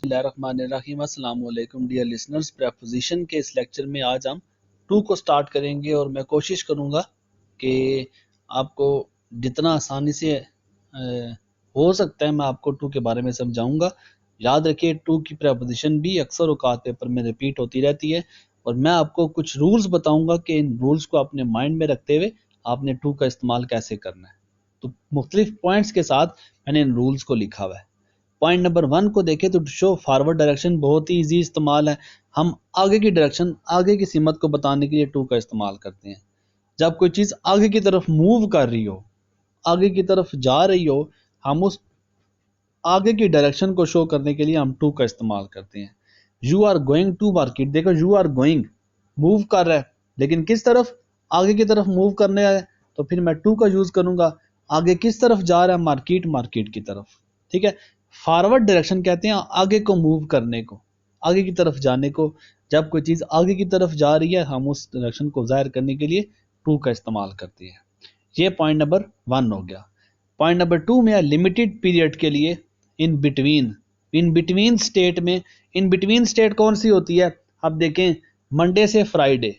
बिस्मिल्लाहिर्रहमानिर्रहीम। अस्सलाम वालेकुम डियर लिसनर्स। प्रेपोजिशन के इस लेक्चर में आज हम टू को स्टार्ट करेंगे और मैं कोशिश करूंगा कि आपको जितना आसानी से हो सकता है मैं आपको टू के बारे में समझाऊंगा। याद रखिए टू की प्रेपोजिशन भी अक्सर औकात पेपर में रिपीट होती रहती है और मैं आपको कुछ रूल्स बताऊंगा कि इन रूल्स को अपने माइंड में रखते हुए आपने टू का इस्तेमाल कैसे करना है। तो मुख्तलिफ पॉइंट्स के साथ मैंने इन रूल्स को लिखा हुआ है। पॉइंट नंबर 1 को देखें तो शो फॉरवर्ड डायरेक्शन बहुत ही इजी इस्तेमाल है। हम आगे की डायरेक्शन, आगे की सीमत को बताने के लिए टू का इस्तेमाल करते हैं। जब कोई चीज़ आगे की तरफ मूव कर रही हो, आगे की तरफ जा रही हो, हम उस आगे की डायरेक्शन को शो करने के लिए हम टू का इस्तेमाल करते हैं। You are going to market, देखो यू आर गोइंग मूव कर रहा है, लेकिन किस तरफ? आगे की तरफ मूव करने है, तो फिर मैं टू का यूज करूंगा। आगे किस तरफ जा रहा है? मार्केट, मार्केट की तरफ। ठीक है, फॉरवर्ड डायरेक्शन कहते हैं आगे को मूव करने को, आगे की तरफ जाने को। जब कोई चीज आगे की तरफ जा रही है, हम उस डायरेक्शन को जाहिर करने के लिए टू का इस्तेमाल करते हैं। ये पॉइंट नंबर 1 हो गया। पॉइंट नंबर 2 में लिमिटेड पीरियड के लिए in between, in between state में, इन बिटवीन स्टेट कौन सी होती है? अब देखें, मंडे से फ्राइडे,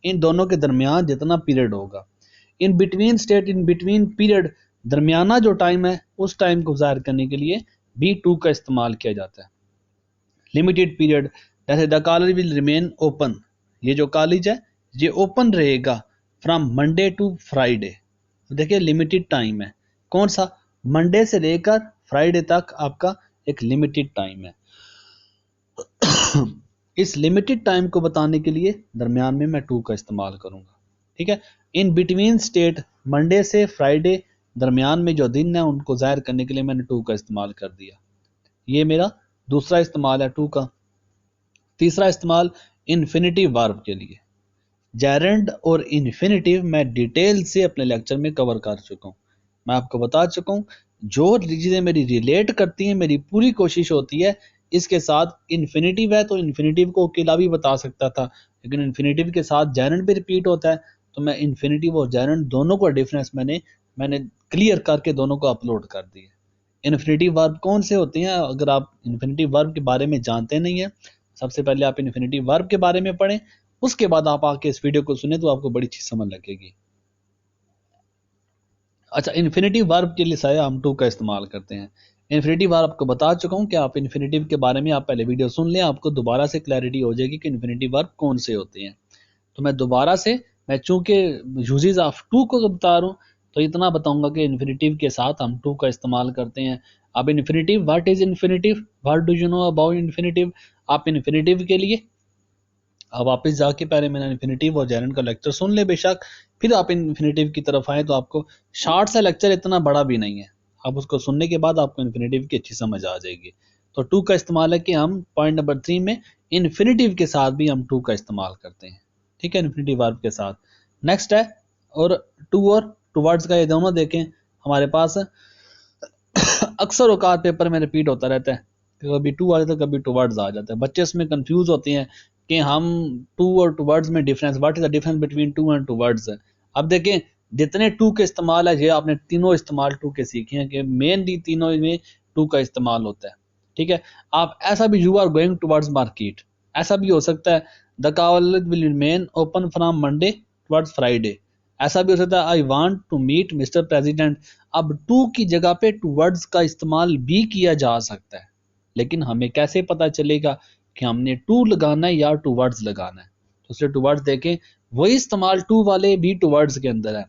इन दोनों के दरमियान जितना पीरियड होगा, in between state, in between period, दरमियाना जो टाइम है उस टाइम को जाहिर करने के लिए भी टू का इस्तेमाल किया जाता है। लिमिटेड पीरियड, जैसे the college will remain open, ये जो कॉलेज है ये ओपन रहेगा फ्रॉम मंडे टू फ्राइडे। देखिए लिमिटेड टाइम है, कौन सा? मंडे से लेकर फ्राइडे तक आपका एक लिमिटेड टाइम है। इस लिमिटेड टाइम को बताने के लिए दरमियान में मैं टू का इस्तेमाल करूंगा। ठीक है, इन बिटवीन स्टेट, मंडे से फ्राइडे दरमियान में जो दिन है उनको जाहिर करने के लिए मैंने टू का इस्तेमाल कर दिया। ये मेरा दूसरा इस्तेमाल है टू का। तीसरा इस्तेमाल इन्फिनिटिव वर्ब के लिए। जेरेंड और इन्फिनिटिव मैं डिटेल से अपने लेक्चर में कवर कर चुका हूँ। मैं आपको बता चुका हूँ जो चीज़ें मेरी रिलेट करती हैं, मेरी पूरी कोशिश होती है इसके साथ। इन्फिनिटिव है तो इन्फिनिटिव को अकेला भी बता सकता था, लेकिन इन्फिनिटिव के साथ जेरेंड भी रिपीट होता है, तो मैं इन्फिनिटिव और जेरेंड दोनों का डिफरेंस मैंने क्लियर करके दोनों को अपलोड कर दिया। इन्फिनिटिव वर्ब कौन से होते हैं? अगर आप इन्फिनिटिव वर्ब के बारे में जानते नहीं है, सबसे पहले आप इन्फिनिटिव वर्ब के बारे में पढ़ें, उसके बाद आप आके इस वीडियो को सुने तो आपको बड़ी चीज समझ लगेगी। अच्छा, इन्फिनिटिव वर्ब के लिए साया हम टू का इस्तेमाल करते हैं। इन्फिनिटिव वर्ब आपको बता चुका हूं कि आप इन्फिनिटिव के बारे में आप पहले वीडियो सुन लें, आपको दोबारा से क्लैरिटी हो जाएगी कि इन्फिनिटिव वर्ब कौन से होते हैं। तो मैं दोबारा से, मैं चूंकि यूजेस ऑफ टू को बता रहा हूँ तो इतना बताऊंगा कि इन्फिनिटिव के साथ हम टू का इस्तेमाल करते हैं। अब infinitive, what is infinitive, what do you know about infinitive? आप इन्फिनिटिव के लिए अब वापस जाके पहले मैंने इन्फिनिटिव और जेरेंड का लेक्चर सुन ले बेशक, फिर आप इन्फिनिटिव की तरफ आए। तो आपको शॉर्ट सा लेक्चर, इतना बड़ा भी नहीं है, आप उसको सुनने के बाद आपको इन्फिनिटिव की अच्छी समझ आ जाएगी। तो टू का इस्तेमाल है कि हम पॉइंट नंबर 3 में इन्फिनिटिव के साथ भी हम टू का इस्तेमाल करते हैं। ठीक है, इन्फिनिटिव वर्ब के साथ। नेक्स्ट है, और टूवर्ड्स का ये दोनों देखें हमारे पास अक्सर औकात पेपर में रिपीट होता रहता है, कभी टू आ जाता है कभी टूवर्ड्स आ जाता है। बच्चे इसमें कंफ्यूज होते हैं कि हम टू और टूवर्ड्स में difference, what is the difference between two and towards. अब देखें, जितने टू के इस्तेमाल है ये आपने तीनों इस्तेमाल टू के सीखे हैं कि मेनली तीनों में टू का इस्तेमाल होता है। ठीक है, आप ऐसा भी, you are going towards market, ऐसा भी हो सकता है the college will remain open from Monday towards Friday, ऐसा भी हो सकता है I want to meet mister president. अब टू की जगह पे टूवर्ड्स का इस्तेमाल भी किया जा सकता है, लेकिन हमें कैसे पता चलेगा कि हमने टू लगाना है या टूवर्ड्स लगाना है? तो इसलिए टूवर्ड्स देखें, वही इस्तेमाल टू वाले भी टूवर्ड्स के अंदर है।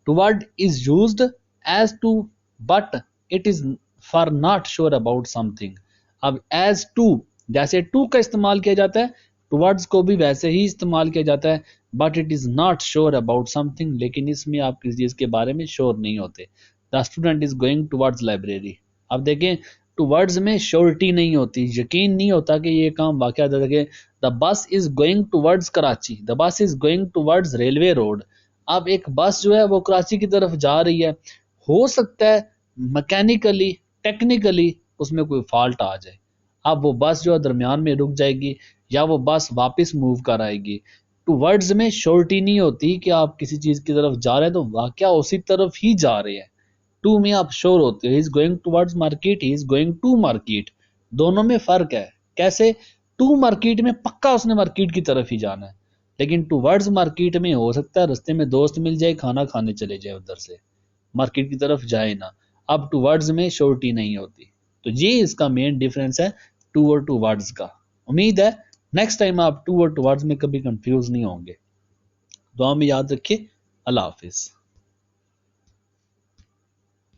Toward is used as to, but it is for not sure about something. अब एज टू, जैसे टू का इस्तेमाल किया जाता है, टूवर्ड्स को भी वैसे ही इस्तेमाल किया जाता है, but it is not sure about something, लेकिन इसमें आप किसी चीज के बारे में श्योर नहीं होते। The student is going towards library. अब देखें, टूवर्ड्स में श्योरिटी नहीं होती, यकीन नहीं होता कि ये काम वाकया देखें। The bus is going towards Karachi, the bus is going towards railway road. अब एक बस जो है वो कराची की तरफ जा रही है, हो सकता है मैकेनिकली, टेक्निकली उसमें कोई फॉल्ट आ जाए, अब वो बस जो है दरमियान में रुक जाएगी या वो बस वापस मूव कर आएगी। टूवर्ड्स में श्योरिटी नहीं होती कि आप किसी चीज की तरफ जा रहे हैं तो वाकया उसी तरफ ही जा रहे हैं। टू में आप श्योर होते हो, he is going towards market, he is going to market, दोनों में फर्क है। कैसे? टू मार्केट में पक्का उसने मार्केट की तरफ ही जाना है, लेकिन टूवर्ड्स मार्केट में हो सकता है रास्ते में दोस्त मिल जाए, खाना खाने चले जाए, उधर से मार्केट की तरफ जाए ना। अब टूवर्ड्स में श्योरिटी नहीं होती। तो ये इसका मेन डिफरेंस है टू और टूवर्ड्स का। उम्मीद है नेक्स्ट टाइम आप टू और टूवर्ड्स में कभी कंफ्यूज नहीं होंगे। दुआ में याद रखिए। अल्लाह हाफिज़।